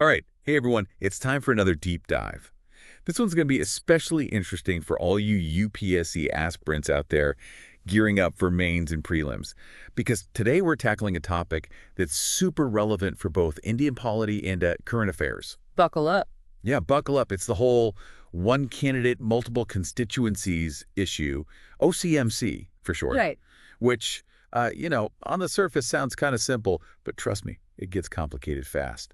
All right. Hey, everyone. It's time for another deep dive. This one's going to be especially interesting for all you UPSC aspirants out there gearing up for mains and prelims, because today we're tackling a topic that's super relevant for both Indian polity and current affairs. Buckle up. Yeah, buckle up. It's the whole one candidate, multiple constituencies issue, OCMC for short, Right. which, on the surface sounds kind of simple, but trust me, it gets complicated fast.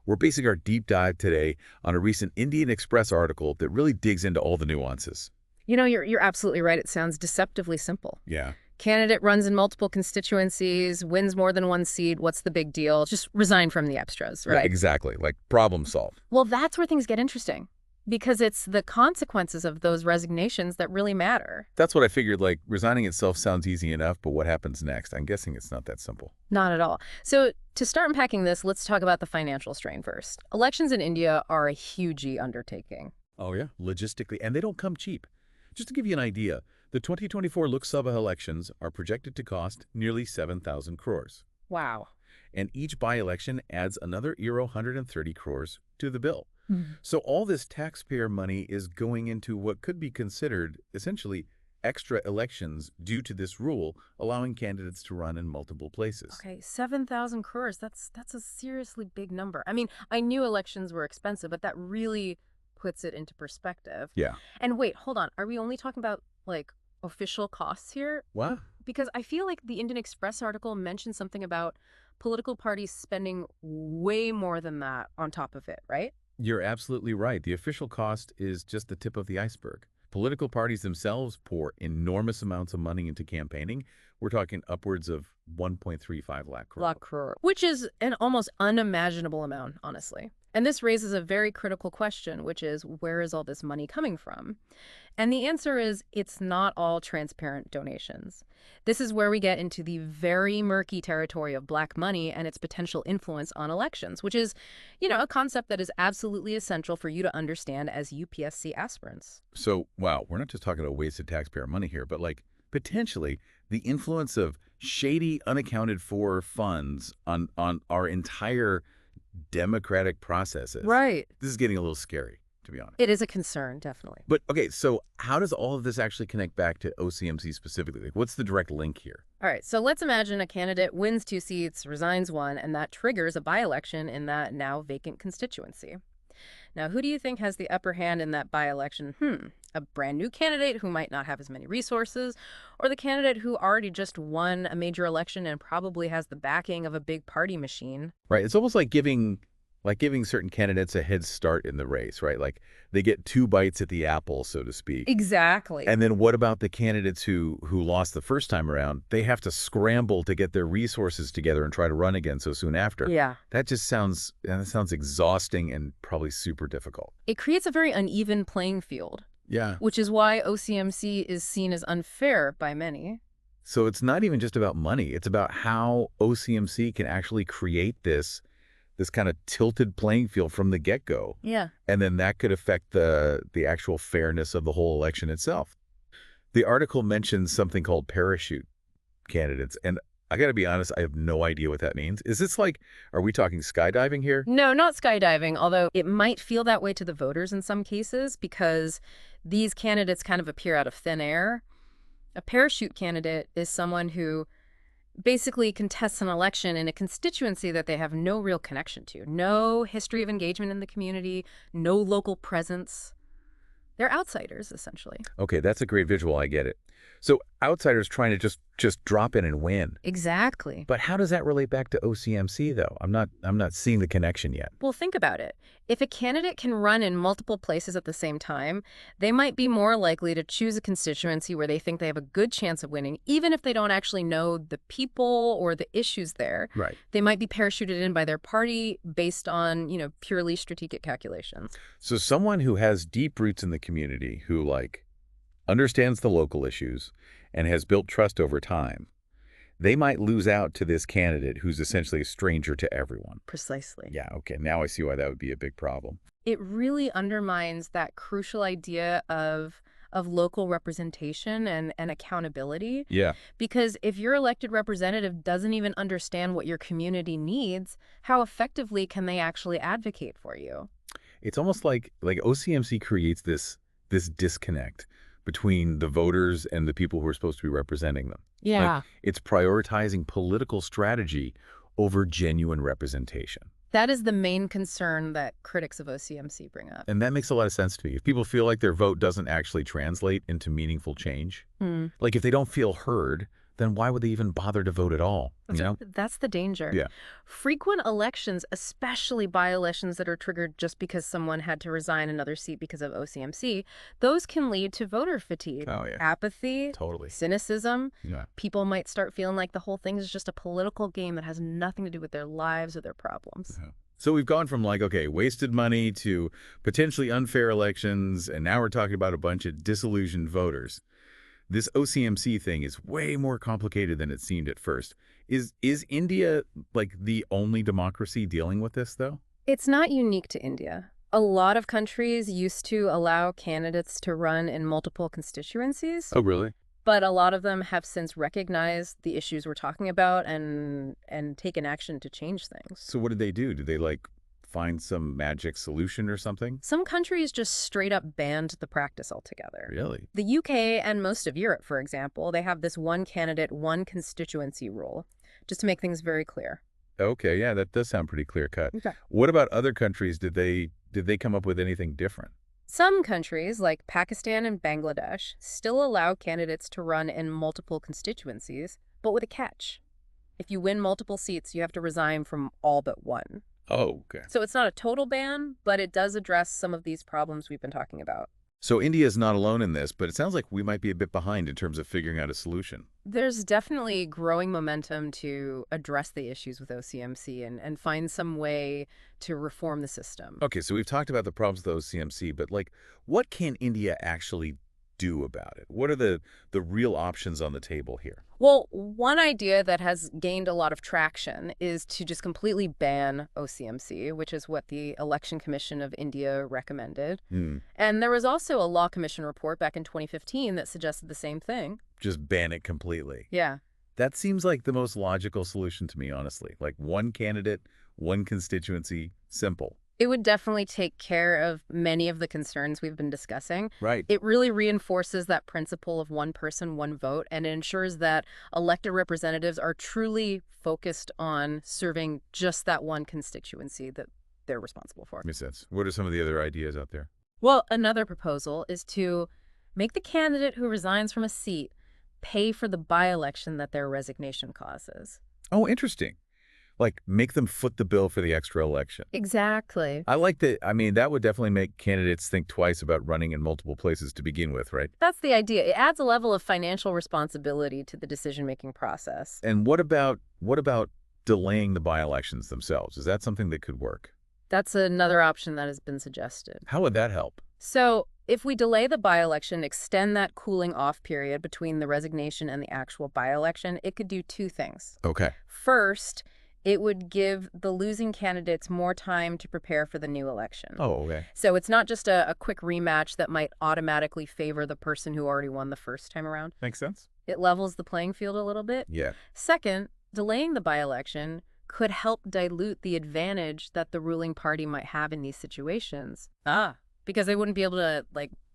We're basing our deep dive today on a recent Indian Express article that really digs into all the nuances. You're absolutely right. It sounds deceptively simple. Yeah. Candidate runs in multiple constituencies, wins more than one seat. What's the big deal? Just resign from the extras, Yeah, right? exactly. Like problem solved. Well, that's where things get interesting, because it's the consequences of those resignations that really matter. That's what I figured. Like, resigning itself sounds easy enough, but what happens next? I'm guessing it's not that simple. Not at all. So to start unpacking this, let's talk about the financial strain first. Elections in India are a huge undertaking. Oh, yeah? Logistically. And they don't come cheap. Just to give you an idea, the 2024 Lok Sabha elections are projected to cost nearly 7,000 crores. Wow. And each by-election adds another euro 130 crores to the bill. Mm. So all this taxpayer money is going into what could be considered, essentially, extra elections due to this rule, allowing candidates to run in multiple places. Okay, 7,000 crores. That's a seriously big number. I mean, I knew elections were expensive, but that really puts it into perspective. Yeah. And wait, hold on. Are we only talking about, like, official costs here? What? Because I feel like the Indian Express article mentioned something about political parties spending way more than that on top of it, right? You're absolutely right. The official cost is just the tip of the iceberg. Political parties themselves pour enormous amounts of money into campaigning. We're talking upwards of 1.35 lakh crore. Lakh crore. Which is an almost unimaginable amount, honestly. And this raises a very critical question, which is, where is all this money coming from? And the answer is, it's not all transparent donations. This is where we get into the very murky territory of black money and its potential influence on elections, which is, a concept that is absolutely essential for you to understand as UPSC aspirants. So, wow, we're not just talking about wasted taxpayer money here, but like potentially the influence of shady, unaccounted for funds on our entire democratic processes. Right. This is getting a little scary, to be honest. It is a concern, definitely. But, okay, so how does all of this actually connect back to OCMC specifically? Like, what's the direct link here? All right, so let's imagine a candidate wins 2 seats, resigns 1, and that triggers a by-election in that now vacant constituency. Now, who do you think has the upper hand in that by-election? A brand new candidate who might not have as many resources, or the candidate who already just won a major election and probably has the backing of a big party machine? Right. It's almost like giving certain candidates a head start in the race, right? Like they get 2 bites at the apple, so to speak. Exactly. And then what about the candidates who lost the first time around? They have to scramble to get their resources together and try to run again so soon after. Yeah. That just sounds exhausting and probably super difficult. It creates a very uneven playing field. Yeah. Which is why OCMC is seen as unfair by many. So it's not even just about money. It's about how OCMC can actually create this kind of tilted playing field from the get-go. Yeah. And then that could affect the actual fairness of the whole election itself. The article mentions something called parachute candidates, and I got to be honest, I have no idea what that means. Is this like, are we talking skydiving here? No, not skydiving, although it might feel that way to the voters in some cases because these candidates kind of appear out of thin air. A parachute candidate is someone who basically contests an election in a constituency that they have no real connection to, no history of engagement in the community, no local presence. They're outsiders, essentially. Okay, that's a great visual. I get it. So outsiders trying to just drop in and win. Exactly. But how does that relate back to OCMC, though? I'm not seeing the connection yet. Well, think about it. If a candidate can run in multiple places at the same time, they might be more likely to choose a constituency where they think they have a good chance of winning, even if they don't actually know the people or the issues there. Right. They might be parachuted in by their party based on, purely strategic calculations. So someone who has deep roots in the community, who understands the local issues and has built trust over time, they might lose out to this candidate who's essentially a stranger to everyone. Precisely. Yeah, okay. Now I see why that would be a big problem. It really undermines that crucial idea of of local representation and accountability. Yeah. Because if your elected representative doesn't even understand what your community needs, how effectively can they actually advocate for you? It's almost like OCMC creates this disconnect between the voters and the people who are supposed to be representing them. Yeah. It's prioritizing political strategy over genuine representation. That is the main concern that critics of OCMC bring up. And that makes a lot of sense to me. If people feel like their vote doesn't actually translate into meaningful change, like if they don't feel heard, then why would they even bother to vote at all? You know? That's the danger. Yeah. Frequent elections, especially by-elections that are triggered just because someone had to resign another seat because of OCMC, those can lead to voter fatigue, apathy, Totally. cynicism. Yeah. People might start feeling like the whole thing is just a political game that has nothing to do with their lives or their problems. Yeah. So we've gone from wasted money to potentially unfair elections, and now we're talking about a bunch of disillusioned voters. This OCMC thing is way more complicated than it seemed at first. Is India the only democracy dealing with this, though? It's not unique to India. A lot of countries used to allow candidates to run in multiple constituencies. Oh, really? But a lot of them have since recognized the issues we're talking about and taken action to change things. So what did they do? Did they find some magic solution or something? Some countries just straight up banned the practice altogether. Really? The UK and most of Europe, for example, they have this one candidate, one constituency rule, just to make things very clear. Okay, yeah, that does sound pretty clear-cut. Okay. What about other countries? Did they come up with anything different? Some countries, like Pakistan and Bangladesh, still allow candidates to run in multiple constituencies, but with a catch. If you win multiple seats, you have to resign from all but one. Oh, okay. So it's not a total ban, but it does address some of these problems we've been talking about. So India is not alone in this, but it sounds like we might be a bit behind in terms of figuring out a solution. There's definitely growing momentum to address the issues with OCMC and find some way to reform the system. Okay, so we've talked about the problems with OCMC, but what can India actually do about it? What are the real options on the table here? Well, one idea that has gained a lot of traction is to just completely ban OCMC, which is what the Election Commission of India recommended. And there was also a Law Commission report back in 2015 that suggested the same thing. Just ban it completely. Yeah. That seems like the most logical solution to me, honestly. One candidate, one constituency, simple. It would definitely take care of many of the concerns we've been discussing. Right. It really reinforces that principle of one person, one vote, and it ensures that elected representatives are truly focused on serving just that one constituency that they're responsible for. Makes sense. What are some of the other ideas out there? Well, another proposal is to make the candidate who resigns from a seat pay for the by-election that their resignation causes. Oh, interesting. Make them foot the bill for the extra election. Exactly. I like that. I mean, that would definitely make candidates think twice about running in multiple places to begin with, right? That's the idea. It adds a level of financial responsibility to the decision-making process. And what about delaying the by-elections themselves? Is that something that could work? That's another option that has been suggested. How would that help? So if we delay the by-election, extend that cooling off period between the resignation and the actual by-election, it could do two things. Okay. First, it would give the losing candidates more time to prepare for the new election. Oh, okay. So it's not just a quick rematch that might automatically favor the person who already won the first time around. Makes sense. It levels the playing field a little bit. Yeah. Second, delaying the by-election could help dilute the advantage that the ruling party might have in these situations. Because they wouldn't be able to,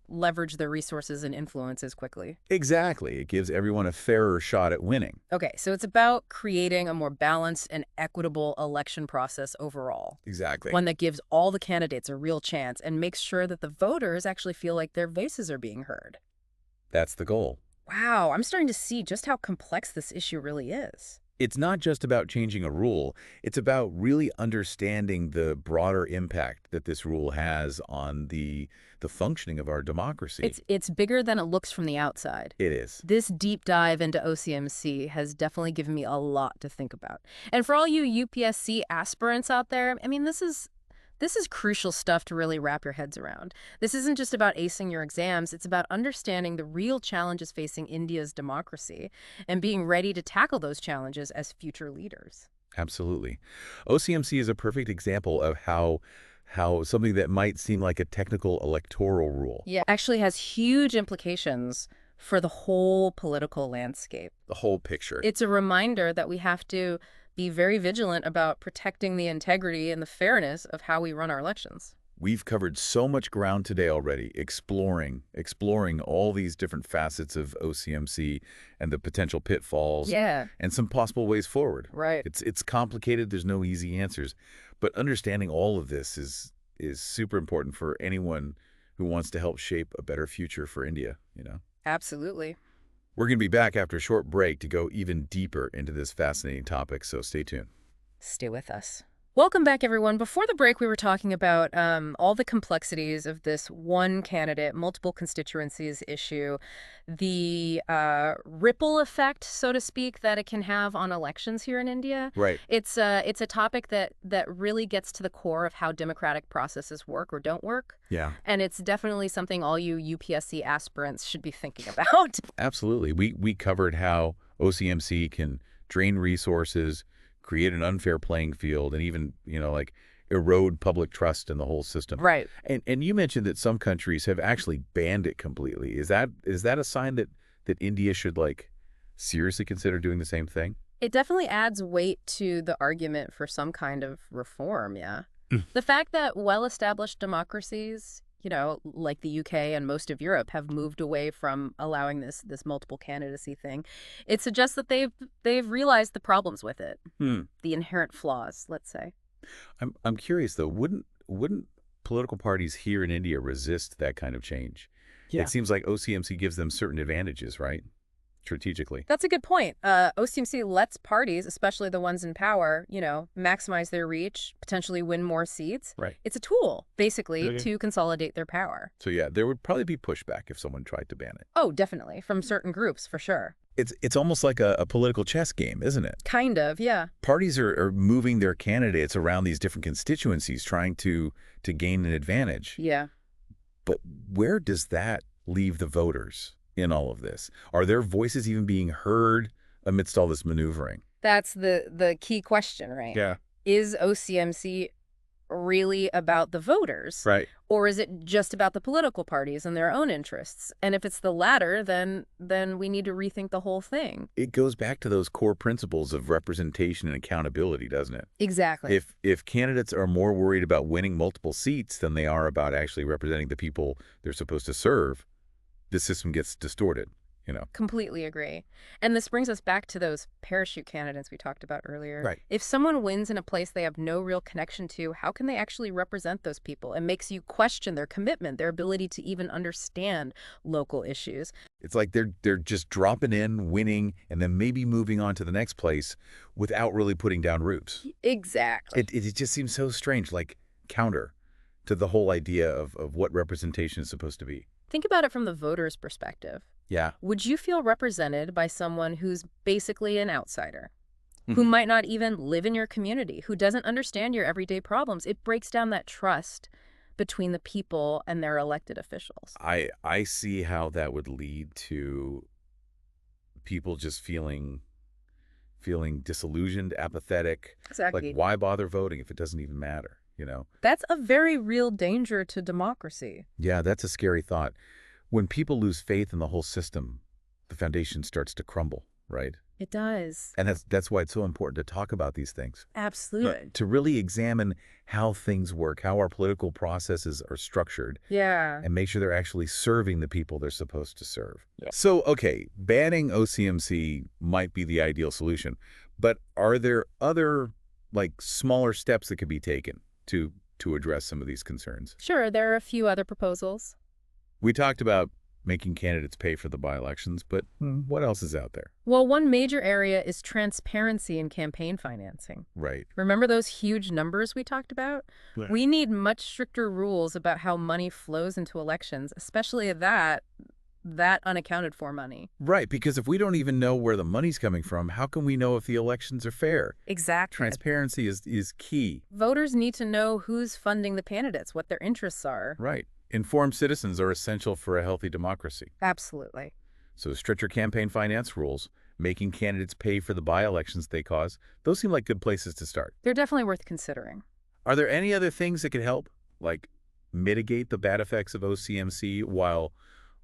leverage their resources and influence as quickly. Exactly. It gives everyone a fairer shot at winning. Okay, so it's about creating a more balanced and equitable election process overall. Exactly. One that gives all the candidates a real chance and makes sure that the voters actually feel like their voices are being heard. That's the goal. Wow, I'm starting to see just how complex this issue really is. It's not just about changing a rule. It's about really understanding the broader impact that this rule has on the functioning of our democracy. It's bigger than it looks from the outside. It is. This deep dive into OCMC has definitely given me a lot to think about. And for all you UPSC aspirants out there, I mean, this is crucial stuff to really wrap your heads around. This isn't just about acing your exams. It's about understanding the real challenges facing India's democracy and being ready to tackle those challenges as future leaders. Absolutely. OCMC is a perfect example of how how something that might seem like a technical electoral rule, Yeah, actually has huge implications for the whole political landscape. the whole picture. It's a reminder that we have to be very vigilant about protecting the integrity and the fairness of how we run our elections. We've covered so much ground today already, exploring all these different facets of OCMC and the potential pitfalls Yeah, and some possible ways forward. right. It's complicated. There's no easy answers. But understanding all of this is super important for anyone who wants to help shape a better future for India, you know? Absolutely. We're going to be back after a short break to go even deeper into this fascinating topic, so stay tuned. Stay with us. Welcome back, everyone. Before the break, we were talking about all the complexities of this one candidate, multiple constituencies issue, the ripple effect, so to speak, that it can have on elections here in India. Right. It's a topic that really gets to the core of how democratic processes work or don't work. Yeah. And it's definitely something all you UPSC aspirants should be thinking about. Absolutely. We covered how OCMC can drain resources, create an unfair playing field, and even, like erode public trust in the whole system. Right. And you mentioned that some countries have actually banned it completely. Is that a sign that India should seriously consider doing the same thing? It definitely adds weight to the argument for some kind of reform, yeah. The fact that well-established democracies, like the UK and most of Europe, have moved away from allowing this multiple candidacy thing, it suggests that they've realized the problems with it, the inherent flaws, let's say. I'm curious though. Wouldn't political parties here in India resist that kind of change? Yeah. It seems like OCMC gives them certain advantages, right? Strategically. That's a good point. OCMC lets parties, especially the ones in power, maximize their reach, potentially win more seats. Right. It's a tool, basically, to consolidate their power. So yeah, there would probably be pushback if someone tried to ban it. Oh, definitely. From certain groups, for sure. It's almost like a political chess game, isn't it? Kind of, yeah. Parties are moving their candidates around these different constituencies, trying to gain an advantage. Yeah. But where does that leave the voters in all of this? Are their voices even being heard amidst all this maneuvering? That's the key question, right? Yeah. Is OCMC really about the voters? Right. Or is it just about the political parties and their own interests? And if it's the latter, then we need to rethink the whole thing. It goes back to those core principles of representation and accountability, doesn't it? Exactly. If candidates are more worried about winning multiple seats than they are about actually representing the people they're supposed to serve, the system gets distorted, Completely agree. And this brings us back to those parachute candidates we talked about earlier. Right. If someone wins in a place they have no real connection to, how can they actually represent those people? It makes you question their commitment, their ability to even understand local issues. It's like they're just dropping in, winning, and then maybe moving on to the next place without really putting down roots. Exactly. It just seems so strange, like counter to the whole idea of what representation is supposed to be. Think about it from the voter's perspective. Yeah. Would you feel represented by someone who's basically an outsider, who might not even live in your community, who doesn't understand your everyday problems? It breaks down that trust between the people and their elected officials. I see how that would lead to people just feeling disillusioned, apathetic. Exactly. Like, why bother voting if it doesn't even matter, That's a very real danger to democracy. Yeah, that's a scary thought. When people lose faith in the whole system, the foundation starts to crumble, right? It does. And that's why it's so important to talk about these things. Absolutely. To really examine how things work, how our political processes are structured. Yeah. And make sure they're actually serving the people they're supposed to serve. Yeah. So, okay, banning OCMC might be the ideal solution, but are there other, smaller steps that could be taken to address some of these concerns? Sure, there are a few other proposals. We talked about making candidates pay for the by-elections, but what else is out there? Well, one major area is transparency in campaign financing. Right. Remember those huge numbers we talked about? Right. We need much stricter rules about how money flows into elections, especially that unaccounted for money. Right, because if we don't even know where the money's coming from, how can we know if the elections are fair? Exactly. Transparency is key. Voters need to know who's funding the candidates, what their interests are. Right. Informed citizens are essential for a healthy democracy. Absolutely. So stricter campaign finance rules, making candidates pay for the by-elections they cause, those seem like good places to start. They're definitely worth considering. Are there any other things that could help? like mitigate the bad effects of OCMC while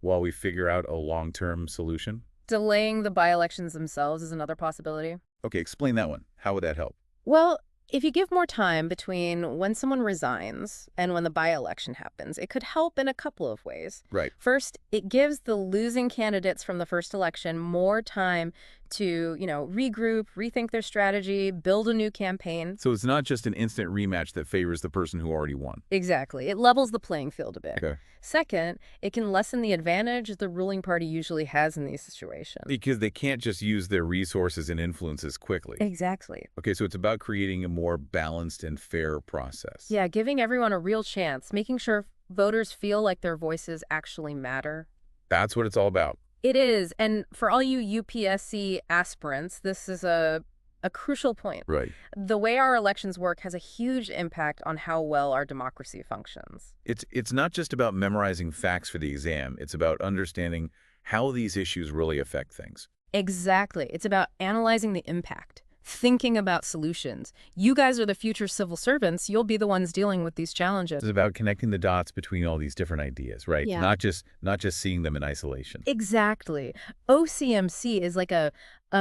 we figure out a long-term solution? Delaying the by-elections themselves is another possibility. Okay, explain that one. How would that help? Well, if you give more time between when someone resigns and when the by-election happens, it could help in a couple of ways. Right. First, it gives the losing candidates from the first election more time to, regroup, rethink their strategy, build a new campaign. So it's not just an instant rematch that favors the person who already won. Exactly. It levels the playing field a bit. Okay. Second, it can lessen the advantage the ruling party usually has in these situations. Because they can't just use their resources and influences quickly. Exactly. Okay, so it's about creating a more balanced and fair process. Yeah, giving everyone a real chance, making sure voters feel like their voices actually matter. That's what it's all about. It is, and for all you UPSC aspirants, this is a crucial point. Right. The way our elections work has a huge impact on how well our democracy functions. It's not just about memorizing facts for the exam. It's about understanding how these issues really affect things. Exactly. It's about analyzing the impact, thinking about solutions. You guys are the future civil servants. You'll be the ones dealing with these challenges. It's about connecting the dots between all these different ideas, right? Yeah. Not just seeing them in isolation. Exactly. OCMC is like a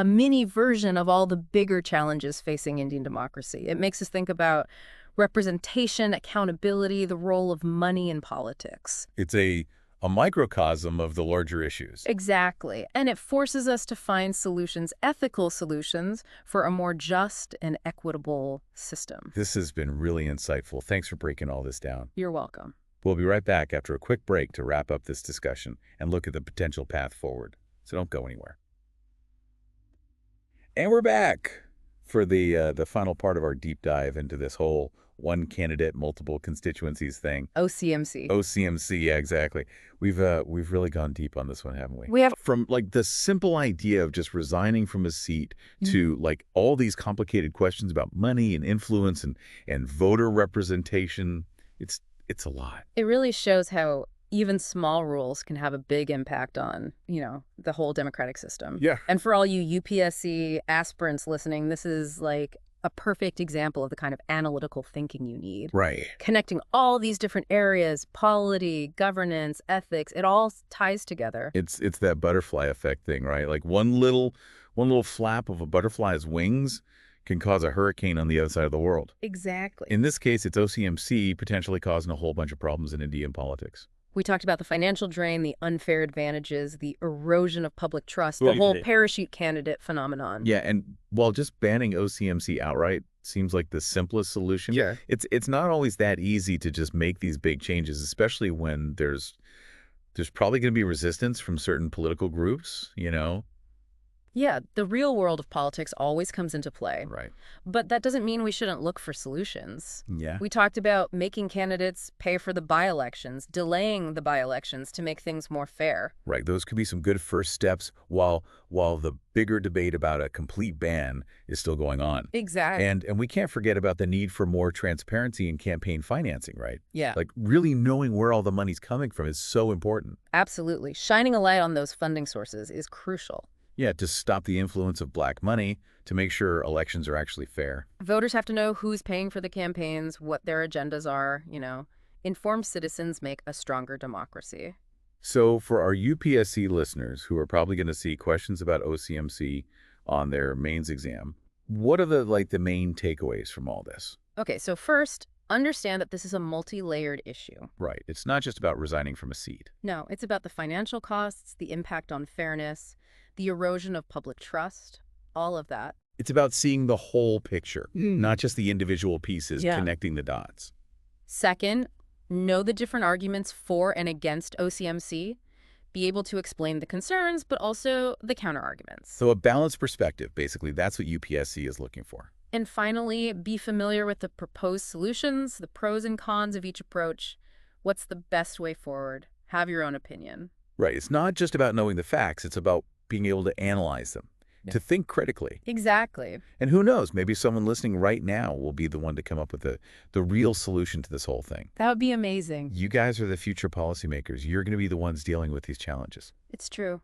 mini version of all the bigger challenges facing Indian democracy. It makes us think about representation, accountability, the role of money in politics. It's a microcosm of the larger issues. Exactly. And it forces us to find solutions, ethical solutions, for a more just and equitable system. This has been really insightful. Thanks for breaking all this down. You're welcome. We'll be right back after a quick break to wrap up this discussion and look at the potential path forward. So don't go anywhere. And we're back for the final part of our deep dive into this whole one candidate, multiple constituencies thing. OCMC. OCMC, yeah, exactly. We've really gone deep on this one, haven't we? We have. From like the simple idea of just resigning from a seat to like all these complicated questions about money and influence and voter representation. It's a lot. It really shows how even small rules can have a big impact on, the whole democratic system. Yeah. And for all you UPSC aspirants listening, this is like a perfect example of the kind of analytical thinking you need. Right. Connecting all these different areas, polity, governance, ethics, it all ties together. It's that butterfly effect thing, right? Like one little flap of a butterfly's wings can cause a hurricane on the other side of the world. Exactly. In this case, it's OCMC potentially causing a whole bunch of problems in Indian politics. We talked about the financial drain, the unfair advantages, the erosion of public trust, the whole parachute candidate phenomenon. Yeah, and while just banning OCMC outright seems like the simplest solution, it's not always that easy to just make these big changes, especially when there's probably going to be resistance from certain political groups, Yeah, the real world of politics always comes into play. Right. But that doesn't mean we shouldn't look for solutions. Yeah. We talked about making candidates pay for the by-elections, delaying the by-elections to make things more fair. Right. Those could be some good first steps while the bigger debate about a complete ban is still going on. Exactly. And we can't forget about the need for more transparency in campaign financing, right? Yeah. Like really knowing where all the money's coming from is so important. Absolutely. Shining a light on those funding sources is crucial. Yeah, to stop the influence of black money, to make sure elections are actually fair. Voters have to know who's paying for the campaigns, what their agendas are, Informed citizens make a stronger democracy. So for our UPSC listeners who are probably going to see questions about OCMC on their mains exam, what are the main takeaways from all this? Okay, so first, understand that this is a multi-layered issue. Right. It's not just about resigning from a seat. No, it's about the financial costs, the impact on fairness, the erosion of public trust, all of that. It's about seeing the whole picture, not just the individual pieces connecting the dots. Second, know the different arguments for and against OCMC. Be able to explain the concerns, but also the counter-arguments. So a balanced perspective, basically, that's what UPSC is looking for. And finally, be familiar with the proposed solutions, the pros and cons of each approach. What's the best way forward? Have your own opinion. Right. It's not just about knowing the facts. It's about being able to analyze them, to think critically. Exactly. And who knows, maybe someone listening right now will be the one to come up with the real solution to this whole thing. That would be amazing. You guys are the future policymakers. You're going to be the ones dealing with these challenges. It's true.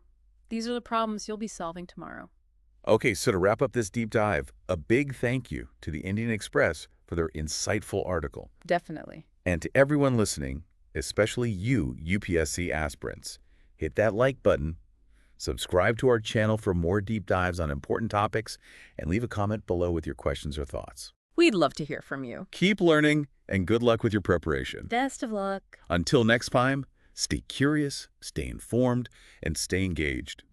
These are the problems you'll be solving tomorrow. Okay, so to wrap up this deep dive, a big thank you to the Indian Express for their insightful article. Definitely. And to everyone listening, especially you UPSC aspirants, hit that like button, subscribe to our channel for more deep dives on important topics, and leave a comment below with your questions or thoughts. We'd love to hear from you. Keep learning, and good luck with your preparation. Best of luck. Until next time, stay curious, stay informed, and stay engaged.